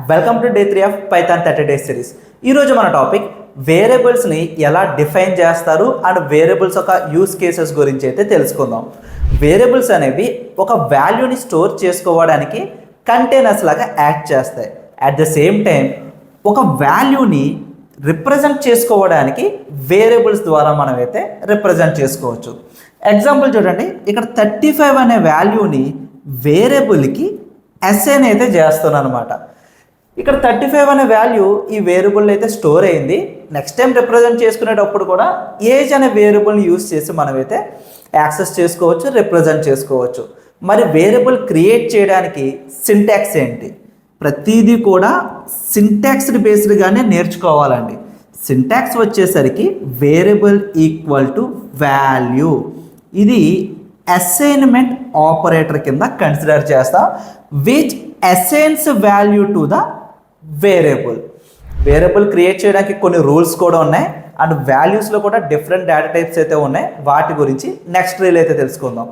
Welcome to day 3 of Python 30 days series. ఈరోజు మన topic వేరియబుల్స్ని ఎలా డిఫైన్ చేస్తారు అండ్ వేరియబుల్స్ ఒక యూస్ కేసెస్ గురించి అయితే తెలుసుకుందాం. వేరియబుల్స్ అనేవి ఒక వాల్యూని స్టోర్ చేసుకోవడానికి కంటైనర్స్ లాగా యాక్ట్ చేస్తాయి. అట్ ద సేమ్ టైం ఒక వాల్యూని రిప్రజెంట్ చేసుకోవడానికి వేరియబుల్స్ ద్వారా మనమైతే రిప్రజెంట్ చేసుకోవచ్చు. ఎగ్జాంపుల్ చూడండి, ఇక్కడ 35 అనే వాల్యూని వేరియబుల్కి అసైన్ అయితే చేస్తున్నాను అనమాట. ఇక్కడ 35 అనే వాల్యూ ఈ వేరియబుల్ అయితే స్టోర్ అయింది. నెక్స్ట్ టైం రిప్రజెంట్ చేసుకునేటప్పుడు కూడా ఏజ్ అనే వేరియబుల్ని యూజ్ చేసి మనమైతే యాక్సెస్ చేసుకోవచ్చు, రిప్రజెంట్ చేసుకోవచ్చు. మరి వేరియబుల్ క్రియేట్ చేయడానికి సింటాక్స్ ఏంటి? ప్రతిదీ కూడా సింటాక్స్డ్ బేస్డ్గానే నేర్చుకోవాలండి. సింటాక్స్ వచ్చేసరికి వేరియబుల్ ఈక్వల్ టు వాల్యూ. ఇది అసైన్మెంట్ ఆపరేటర్ కింద కన్సిడర్ చేస్తాం, which assigns value to the variable. Variable create చేయడానికి కొన్ని రూల్స్ కూడా ఉన్నాయి అండ్ వాల్యూస్లో కూడా డిఫరెంట్ డేటా టైప్స్ అయితే ఉన్నాయి. వాటి గురించి నెక్స్ట్ రీల్ అయితే తెలుసుకుందాం.